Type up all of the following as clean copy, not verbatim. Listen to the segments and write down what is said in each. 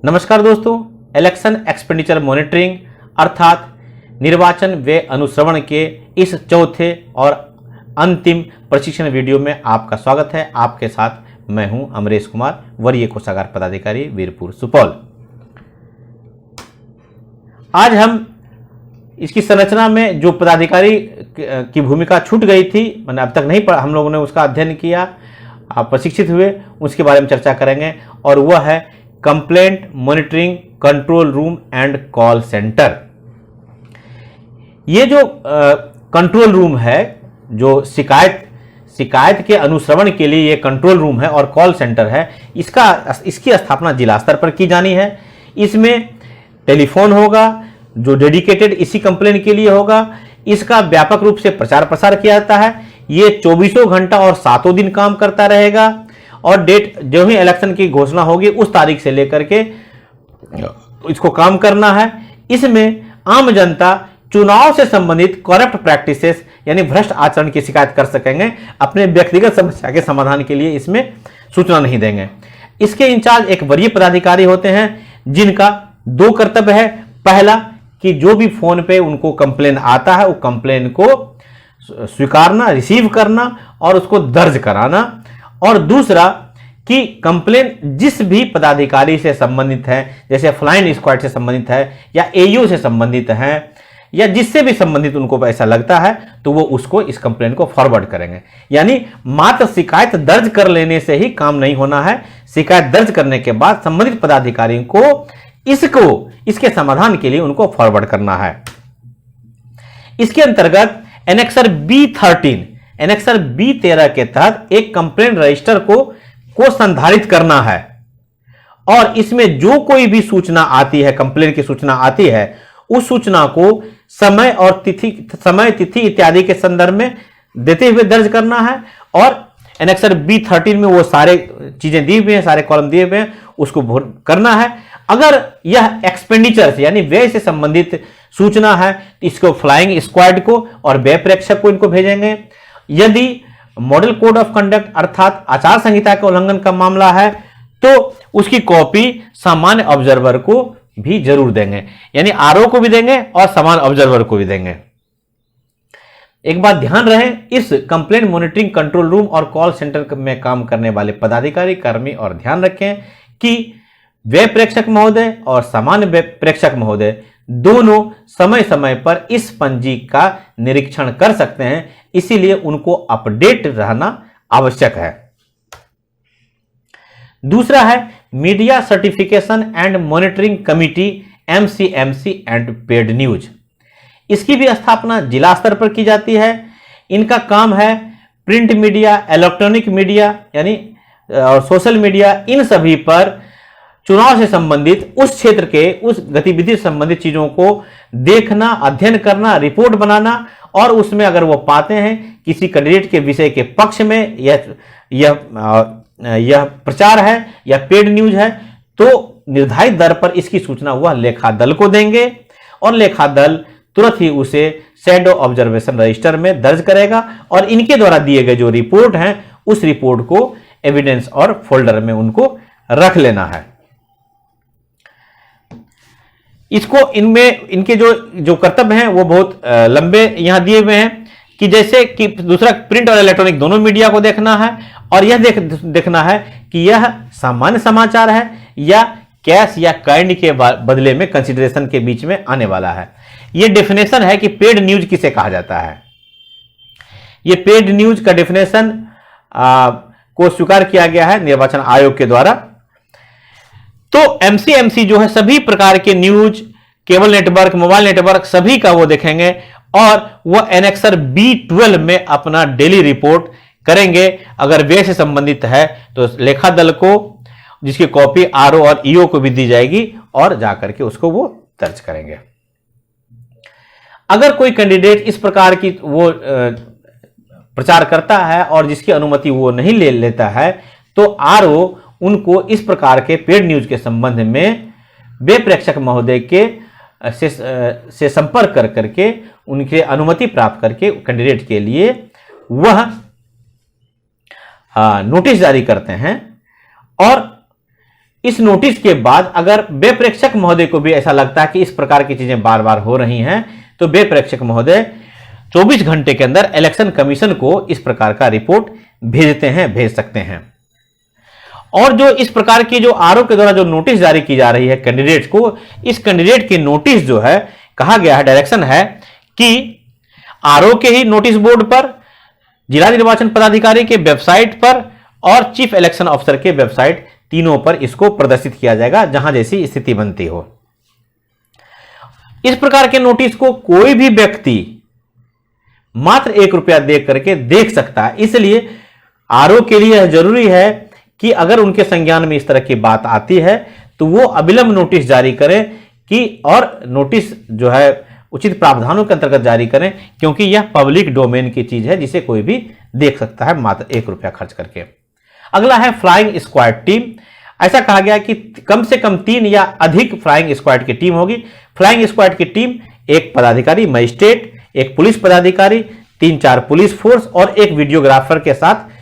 नमस्कार दोस्तों, election expenditure monitoring अर्थात निर्वाचन व्यय अनुश्रवण के इस चौथे और अंतिम प्रशिक्षण वीडियो में आपका स्वागत है। आपके साथ मैं हूं अमरेश कुमार, वरीय कोषागार पदाधिकारी, वीरपुर, सुपौल। आज हम इसकी संरचना में जो पदाधिकारी की भूमिका छूट गई थी, मैंने अब तक नहीं पढ़ा, हम लोगों ने उसका अध्ययन किया, आप प्रशिक्षित हुए, उसके बारे में चर्चा करेंगे। और वह है complaint monitoring control room and call centre. ये जो कंट्रोल रूम है, जो शिकायत के अनुश्रवण के लिए ये कंट्रोल रूम है और कॉल सेंटर है, इसकी स्थापना जिला स्तर पर की जानी है। इसमें टेलीफोन होगा जो डेडिकेटेड इसी कंप्लेंट के लिए होगा। इसका व्यापक रूप से प्रचार प्रसार किया जाता है। ये 24 घंटा और 7 दिन काम करता रहेगा और डेट जो ही इलेक्शन की घोषणा होगी उस तारीख से लेकर के इसको काम करना है। इसमें आम जनता चुनाव से संबंधित करप्ट प्रैक्टिसेस यानी भ्रष्ट आचरण की शिकायत कर सकेंगे। अपने व्यक्तिगत समस्या के समाधान के लिए इसमें सूचना नहीं देंगे। इसके इंचार्ज एक वरीय पदाधिकारी होते हैं जिनका 2 कर्तव्य है। पहला कि जो भी फोन पे उनको कंप्लेन आता है वो कंप्लेन को स्वीकारना, रिसीव करना और उसको दर्ज कराना। और दूसरा कि कंप्लेन जिस भी पदाधिकारी से संबंधित है, जैसे फ्लाइंग स्क्वाड से संबंधित है या एयू से संबंधित है या जिससे भी संबंधित उनको ऐसा लगता है, तो वो उसको इस कंप्लेन को फॉरवर्ड करेंगे। यानी मात्र शिकायत दर्ज कर लेने से ही काम नहीं होना है। शिकायत दर्ज करने के बाद संबंधित पदाधिकारी को इसके समाधान के लिए उनको फॉरवर्ड करना है। इसके अंतर्गत एनेक्सर B13 के तहत एक कंप्लेंट रजिस्टर को संधारित करना है और इसमें जो कोई भी सूचना आती है, कंप्लेंट की सूचना आती है, उस सूचना को समय और तिथि इत्यादि के संदर्भ में देते हुए दर्ज करना है। और एनेक्सर B13 में वो सारे चीजें दी हुई हैं, सारे कॉलम दिए हुए हैं, उसको करना है। अगर यह एक्सपेंडिचर यानी व्यय से संबंधित सूचना है तो इसको फ्लाइंग स्क्वाड को और व्यय प्रेक्षक को इनको भेजेंगे। यदि मॉडल कोड ऑफ कंडक्ट अर्थात आचार संहिता के उल्लंघन का मामला है तो उसकी कॉपी सामान्य ऑब्जर्वर को भी जरूर देंगे, यानी आरओ को भी देंगे और सामान्य ऑब्जर्वर को भी देंगे। एक बात ध्यान रहे, इस कंप्लेंट मॉनिटरिंग कंट्रोल रूम और कॉल सेंटर में काम करने वाले पदाधिकारी कर्मी और ध्यान रखें कि व्यय प्रेक्षक महोदय और सामान्य व्यय प्रेक्षक महोदय दोनों समय समय पर इस पंजी का निरीक्षण कर सकते हैं, इसीलिए उनको अपडेट रहना आवश्यक है। दूसरा है media certification and monitoring committee MCMC and paid news. इसकी भी स्थापना जिला स्तर पर की जाती है। इनका काम है प्रिंट मीडिया, इलेक्ट्रॉनिक मीडिया यानी और सोशल मीडिया, इन सभी पर चुनाव से संबंधित उस क्षेत्र के उस गतिविधि से संबंधित चीजों को देखना, अध्ययन करना, रिपोर्ट बनाना और उसमें अगर वो पाते हैं किसी कैंडिडेट के विषय के पक्ष में यह प्रचार है या पेड न्यूज है तो निर्धारित दर पर इसकी सूचना वह लेखा दल को देंगे और लेखा दल तुरंत ही उसे शैडो ऑब्जर्वेशन रजिस्टर में दर्ज करेगा और इनके द्वारा दिए गए जो रिपोर्ट हैं उस रिपोर्ट को एविडेंस और फोल्डर में उनको रख लेना है। इसको इनके जो कर्तव्य हैं वो बहुत लंबे यहां दिए हुए हैं कि जैसे कि दूसरा प्रिंट और इलेक्ट्रॉनिक दोनों मीडिया को देखना है और यह देखना है कि यह सामान्य समाचार है या कैश या काइंड के बदले में कंसिडरेशन के बीच में आने वाला है। यह डेफिनेशन है कि पेड न्यूज किसे कहा जाता है। यह पेड न्यूज का डेफिनेशन को स्वीकार किया गया है निर्वाचन आयोग के द्वारा। तो MCMC जो है सभी प्रकार के news, cable network, mobile network सभी का वो देखेंगे और वह एनेक्सर B12 में अपना डेली रिपोर्ट करेंगे। अगर व्यय से संबंधित है तो लेखा दल को, जिसकी कॉपी आरओ और ईओ को भी दी जाएगी और जाकर के उसको वो दर्ज करेंगे। अगर कोई कैंडिडेट इस प्रकार की वो प्रचार करता है और जिसकी अनुमति वो नहीं ले लेता है तो आरओ उनको इस प्रकार के पेड न्यूज के संबंध में व्यय प्रेक्षक महोदय के से संपर्क कर करके उनके अनुमति प्राप्त करके कैंडिडेट के लिए वह नोटिस जारी करते हैं और इस नोटिस के बाद अगर व्यय प्रेक्षक महोदय को भी ऐसा लगता है कि इस प्रकार की चीजें बार बार हो रही हैं, तो व्यय प्रेक्षक महोदय 24 घंटे के अंदर इलेक्शन कमीशन को इस प्रकार का रिपोर्ट भेज सकते हैं। और जो इस प्रकार की जो आरओ के द्वारा जो नोटिस जारी की जा रही है कैंडिडेट को, इस कैंडिडेट की नोटिस जो है, कहा गया है, डायरेक्शन है कि आरओ के ही नोटिस बोर्ड पर, जिला निर्वाचन पदाधिकारी के वेबसाइट पर और चीफ इलेक्शन ऑफिसर के वेबसाइट, तीनों पर इसको प्रदर्शित किया जाएगा जहां जैसी स्थिति बनती हो। इस प्रकार के नोटिस को कोई भी व्यक्ति मात्र 1 रुपया दे करके देख सकता है। इसलिए आरओ के लिए यह जरूरी है कि अगर उनके संज्ञान में इस तरह की बात आती है तो वो अविलंब नोटिस जारी करें कि, और नोटिस जो है उचित प्रावधानों के अंतर्गत जारी करें, क्योंकि यह पब्लिक डोमेन की चीज है जिसे कोई भी देख सकता है मात्र 1 रुपया खर्च करके। अगला है फ्लाइंग स्क्वाड टीम। ऐसा कहा गया कि कम से कम 3 या अधिक फ्लाइंग स्क्वाड की टीम होगी। फ्लाइंग स्क्वाड की टीम एक पदाधिकारी, मजिस्ट्रेट, एक पुलिस पदाधिकारी, 3-4 पुलिस फोर्स और एक वीडियोग्राफर के साथ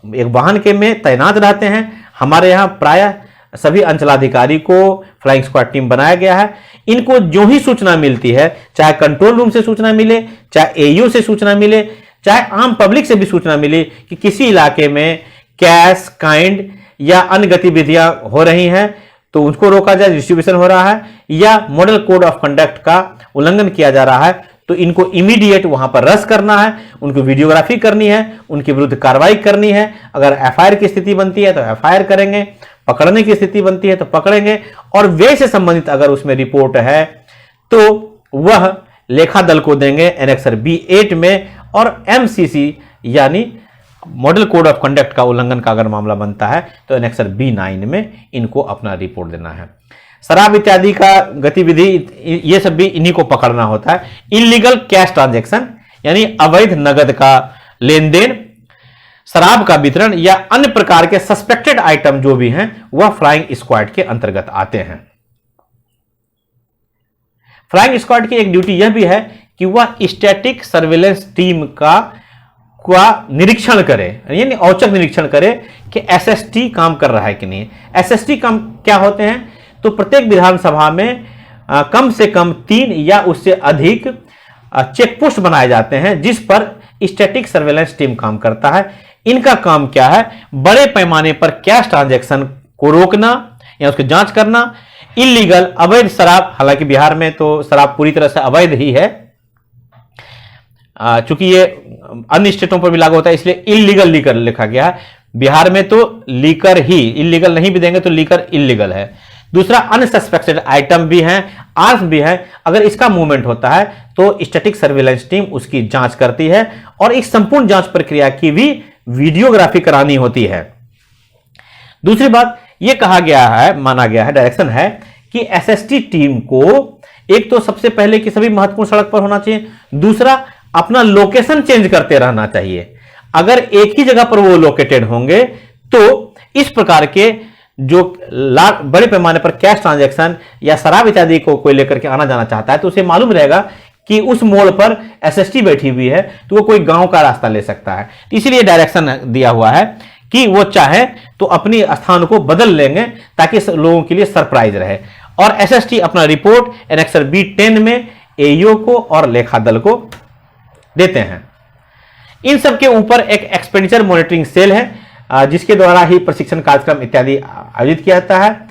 एक वाहन के में तैनात रहते हैं। हमारे यहां प्रायः सभी अंचलाधिकारी को फ्लाइंग स्क्वाड टीम बनाया गया है। इनको जो ही सूचना मिलती है, चाहे कंट्रोल रूम से सूचना मिले, चाहे एयू से सूचना मिले, चाहे आम पब्लिक से भी सूचना मिले कि किसी इलाके में कैश, काइंड या अन्य गतिविधियां हो रही हैं, तो उसको रोका जाए, डिस्ट्रीब्यूशन हो रहा है या मॉडल कोड ऑफ कंडक्ट का उल्लंघन किया जा रहा है, तो इनको इमीडिएट वहां पर रश करना है, उनको वीडियोग्राफी करनी है, उनके विरुद्ध कार्रवाई करनी है। अगर एफआईआर की स्थिति बनती है तो एफआईआर करेंगे, पकड़ने की स्थिति बनती है तो पकड़ेंगे, और व्यय से संबंधित अगर उसमें रिपोर्ट है तो वह लेखा दल को देंगे एनेक्सर B8 में, और MCC यानी मॉडल कोड ऑफ कंडक्ट का उल्लंघन का अगर मामला बनता है तो एनेक्सर B9 में इनको अपना रिपोर्ट देना है। शराब इत्यादि का गतिविधि, ये सब भी इन्हीं को पकड़ना होता है। इलीगल कैश ट्रांजैक्शन यानी अवैध नगद का लेन देन, शराब का वितरण या अन्य प्रकार के सस्पेक्टेड आइटम जो भी हैं वह फ्लाइंग स्क्वाड के अंतर्गत आते हैं। फ्लाइंग स्क्वाड की एक ड्यूटी यह भी है कि वह स्टैटिक सर्विलेंस टीम का निरीक्षण करे, यानी औचक निरीक्षण करे कि एसएसटी काम कर रहा है कि नहीं। एसएसटी काम क्या होते हैं, तो प्रत्येक विधानसभा में कम से कम 3 या उससे अधिक चेक पोस्ट बनाए जाते हैं जिस पर स्टैटिक सर्वेलेंस टीम काम करता है। इनका काम क्या है, बड़े पैमाने पर कैश ट्रांजैक्शन को रोकना या उसकी जांच करना, इलीगल अवैध शराब, हालांकि बिहार में तो शराब पूरी तरह से अवैध ही है, चूंकि ये अन्य स्टेटों पर भी लागू होता है इसलिए इलीगल लीकर लिखा गया है। बिहार में तो लीकर ही, इलीगल नहीं भी देंगे तो लीकर इलीगल है। दूसरा, अनसस्पेक्टेड आइटम भी हैं, आर्म्स भी हैं। अगर इसका मूवमेंट होता है तो स्टैटिक सर्विलेंस टीम उसकी जांच करती है और इस संपूर्ण जांच प्रक्रिया की भी वीडियोग्राफी करानी होती है। दूसरी बात, यह कहा गया है, माना गया है, डायरेक्शन है कि एसएसटी टीम को एक तो सबसे पहले कि सभी महत्वपूर्ण सड़क पर होना चाहिए, दूसरा अपना लोकेशन चेंज करते रहना चाहिए। अगर एक ही जगह पर वो लोकेटेड होंगे तो इस प्रकार के जो बड़े पैमाने पर कैश ट्रांजैक्शन या शराब इत्यादि को कोई लेकर के आना जाना चाहता है तो उसे मालूम रहेगा कि उस मोड़ पर एसएसटी बैठी हुई है, तो वो कोई गांव का रास्ता ले सकता है। इसीलिए डायरेक्शन दिया हुआ है कि वो चाहे तो अपनी स्थान को बदल लेंगे ताकि लोगों के लिए सरप्राइज रहे। और एसएसटी अपना रिपोर्ट एनेक्सर B10 में एईओ को और लेखा दल को देते हैं। इन सब के ऊपर एक एक्सपेंडिचर मॉनिटरिंग सेल है जिसके द्वारा ही प्रशिक्षण कार्यक्रम इत्यादि आयोजित किया जाता है।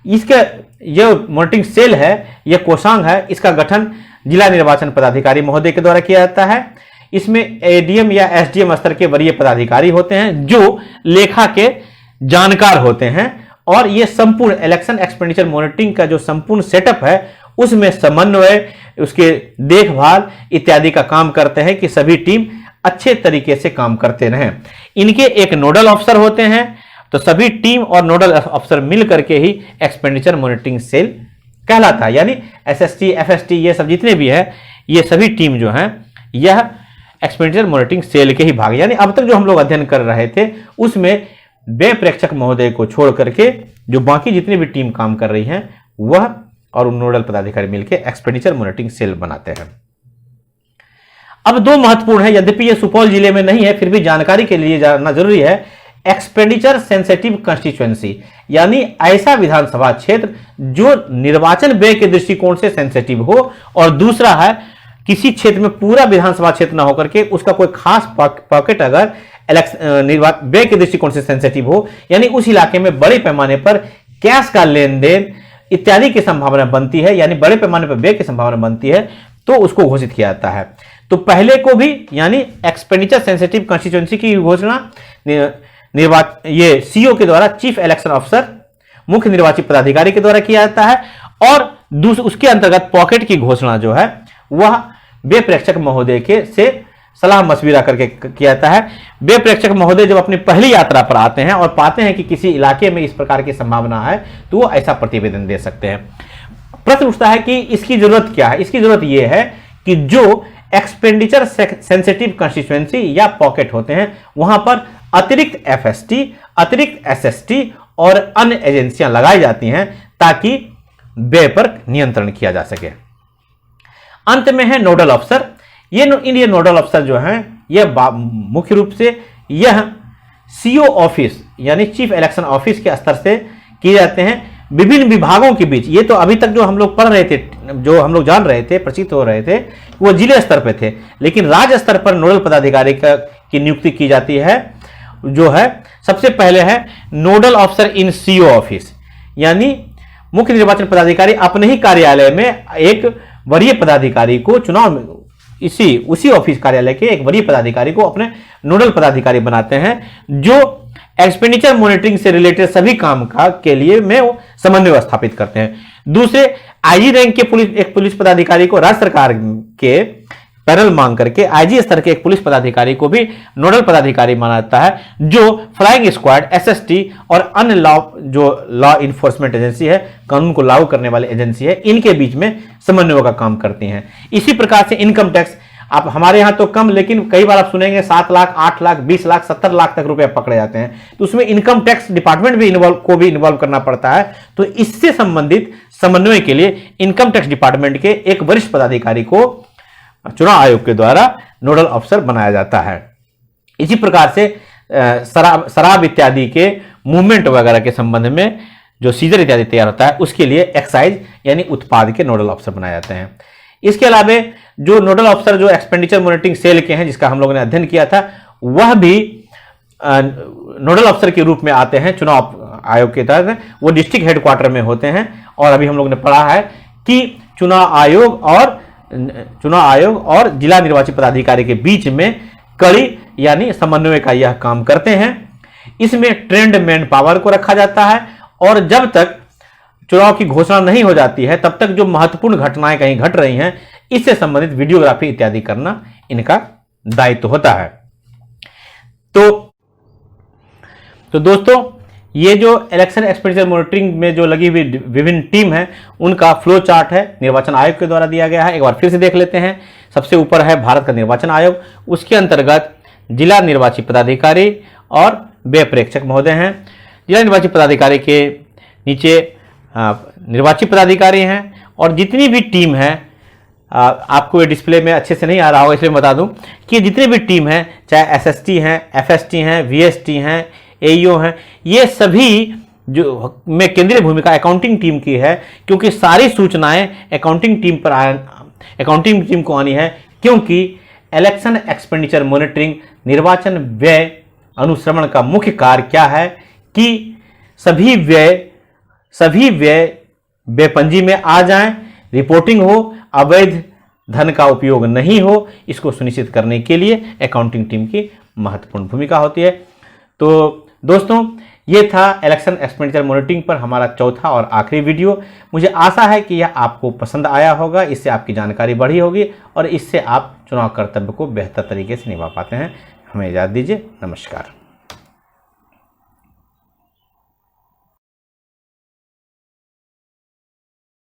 इसका यह मॉनिटरिंग सेल है, यह कोषांग है, इसका गठन जिला निर्वाचन पदाधिकारी महोदय के द्वारा किया जाता है। इसमें एडीएम या एसडीएम स्तर के वरीय पदाधिकारी होते हैं जो लेखा के जानकार होते हैं और यह संपूर्ण इलेक्शन एक्सपेंडिचर मॉनिटरिंग का जो संपूर्ण सेटअप है उसमें समन्वय, उसके देखभाल इत्यादि का काम करते हैं कि सभी टीम अच्छे तरीके से काम करते रहें। इनके एक नोडल ऑफिसर होते हैं, तो सभी टीम और नोडल ऑफिसर मिल करके ही एक्सपेंडिचर मॉनिटरिंग सेल कहलाता है। यानी एसएसटी, एफएसटी ये सब जितने भी है ये सभी टीम जो है यह एक्सपेंडिचर मॉनिटरिंग सेल के ही भाग। यानी अब तक जो हम लोग अध्ययन कर रहे थे उसमें व्यय प्रेक्षक महोदय को छोड़ करके जो बाकी जितनी भी टीम काम कर रही है वह और उन नोडल पदाधिकारी मिलकर एक्सपेंडिचर मॉनिटरिंग सेल बनाते हैं। अब दो महत्वपूर्ण है, यद्यपि ये सुपौल जिले में नहीं है फिर भी जानकारी के लिए जानना जरूरी है। एक्सपेंडिचर सेंसिटिव कंस्टिट्यूएंसी, यानी ऐसा विधानसभा क्षेत्र जो निर्वाचन व्यय के दृष्टिकोण से सेंसिटिव हो, और दूसरा है किसी क्षेत्र में पूरा विधानसभा क्षेत्र ना होकर के उसका कोई खास पॉकेट अगर व्यय के दृष्टिकोण से सेंसिटिव हो, यानी उस इलाके में बड़े पैमाने पर कैश का लेन देन इत्यादि की संभावना बनती है, यानी बड़े पैमाने पर व्यय की संभावना बनती है, तो उसको घोषित किया जाता है। तो पहले को भी यानी एक्सपेंडिचर सेंसिटिव कंस्टिट्यूएंसी की घोषणा ये सीओ के द्वारा, चीफ इलेक्शन ऑफिसर, मुख्य निर्वाची पदाधिकारी के द्वारा किया जाता है, और उसके अंतर्गत पॉकेट की घोषणा जो है वह व्यय प्रेक्षक महोदय के से सलाह मशविरा करके किया जाता है। व्यय प्रेक्षक महोदय जब अपनी पहली यात्रा पर आते हैं और पाते हैं कि किसी इलाके में इस प्रकार की संभावना है, तो वो ऐसा प्रतिवेदन दे सकते हैं। प्रश्न उठता है कि इसकी जरूरत क्या है? इसकी जरूरत यह है कि जो एक्सपेंडिचर सेंसिटिव कंस्टिट्यूएंसी या पॉकेट होते हैं, वहां पर अतिरिक्त एफएसटी, अतिरिक्त एसएसटी और अन्य एजेंसियां लगाई जाती हैं ताकि व्यय पर नियंत्रण किया जा सके। अंत में है नोडल अफसर। ये नोडल अफसर जो हैं, यह मुख्य रूप से यह सीओ ऑफिस यानी चीफ इलेक्शन ऑफिस के स्तर से किए जाते हैं विभिन्न विभागों के बीच। ये तो अभी तक जो हम लोग पढ़ रहे थे, जो हम लोग जान रहे थे, परिचित हो रहे थे, वो जिले स्तर पे थे, लेकिन राज्य स्तर पर नोडल पदाधिकारी की नियुक्ति की जाती है। जो है सबसे पहले है nodal officer in CO office, यानी मुख्य निर्वाचन पदाधिकारी अपने ही कार्यालय में एक वरीय पदाधिकारी को चुनाव उसी ऑफिस कार्यालय के एक वरीय पदाधिकारी को अपने नोडल पदाधिकारी बनाते हैं, जो एक्सपेंडिचर मॉनिटरिंग से रिलेटेड सभी काम के लिए में वो समन्वय स्थापित करते हैं। दूसरे आईजी रैंक के पुलिस पदाधिकारी को राज्य सरकार के पैनल मांग करके आईजी स्तर के एक पुलिस पदाधिकारी को भी नोडल पदाधिकारी माना जाता है, जो फ्लाइंग स्क्वाड, एसएसटी और अन्य लॉ इन्फोर्समेंट एजेंसी है, कानून को लागू करने वाली एजेंसी है, इनके बीच में समन्वय का काम करती हैं। इसी प्रकार से इनकम टैक्स, आप हमारे यहां तो कम, लेकिन कई बार आप सुनेंगे 7 लाख, 8 लाख, 20 लाख, 70 लाख तक रुपए पकड़े जाते हैं, तो उसमें इनकम टैक्स डिपार्टमेंट भी इन्वॉल्व करना पड़ता है। तो इससे संबंधित समन्वय के लिए इनकम टैक्स डिपार्टमेंट के एक वरिष्ठ पदाधिकारी को चुनाव आयोग के द्वारा नोडल अफसर बनाया जाता है। इसी प्रकार से शराब इत्यादि के मूवमेंट वगैरह के संबंध में जो सीजर इत्यादि तैयार होता है, उसके लिए एक्साइज यानी उत्पाद के नोडल अफसर बनाए जाते हैं। इसके अलावा जो नोडल अफसर जो एक्सपेंडिचर मॉनिटरिंग सेल के हैं, जिसका हम लोगों ने अध्ययन किया था, वह भी नोडल अफसर के रूप में आते हैं चुनाव आयोग के तहत। वो डिस्ट्रिक्ट हेडक्वार्टर में होते हैं, और अभी हम लोगों ने पढ़ा है कि चुनाव आयोग और जिला निर्वाची पदाधिकारी के बीच में कड़ी यानी समन्वय का यह काम करते हैं। इसमें ट्रेंड मैन पावर को रखा जाता है, और जब तक चुनाव की घोषणा नहीं हो जाती है तब तक जो महत्वपूर्ण घटनाएं कहीं घट रही हैं, इससे संबंधित वीडियोग्राफी इत्यादि करना इनका दायित्व होता है। तो दोस्तों, ये जो इलेक्शन एक्सपेंडिचर मॉनिटरिंग में जो लगी हुई विभिन्न टीम है, उनका फ्लो चार्ट है, निर्वाचन आयोग के द्वारा दिया गया है। एक बार फिर से देख लेते हैं। सबसे ऊपर है भारत का निर्वाचन आयोग, उसके अंतर्गत जिला निर्वाची पदाधिकारी और व्यय प्रेक्षक महोदय हैं। जिला निर्वाची पदाधिकारी के नीचे निर्वाची पदाधिकारी हैं, और जितनी भी टीम है, आपको ये डिस्प्ले में अच्छे से नहीं आ रहा होगा इसलिए बता दूं कि जितनी भी टीम है, चाहे एसएसटी हैं, एफएसटी हैं, वीएसटी हैं, एईओ हैं, ये सभी जो में केंद्रीय भूमिका अकाउंटिंग टीम की है, क्योंकि सारी सूचनाएं अकाउंटिंग टीम को आनी है, क्योंकि इलेक्शन एक्सपेंडिचर मॉनिटरिंग निर्वाचन व्यय अनुश्रवण का मुख्य कार्य क्या है कि सभी व्यय व्ययपंजी में आ जाएं, रिपोर्टिंग हो, अवैध धन का उपयोग नहीं हो, इसको सुनिश्चित करने के लिए अकाउंटिंग टीम की महत्वपूर्ण भूमिका होती है। तो दोस्तों, ये था इलेक्शन एक्सपेंडिचर मॉनिटरिंग पर हमारा चौथा और आखिरी वीडियो। मुझे आशा है कि यह आपको पसंद आया होगा, इससे आपकी जानकारी बढ़ी होगी, और इससे आप चुनाव कर्तव्य को बेहतर तरीके से निभा पाते हैं। हमें इजाज़त दीजिए। नमस्कार।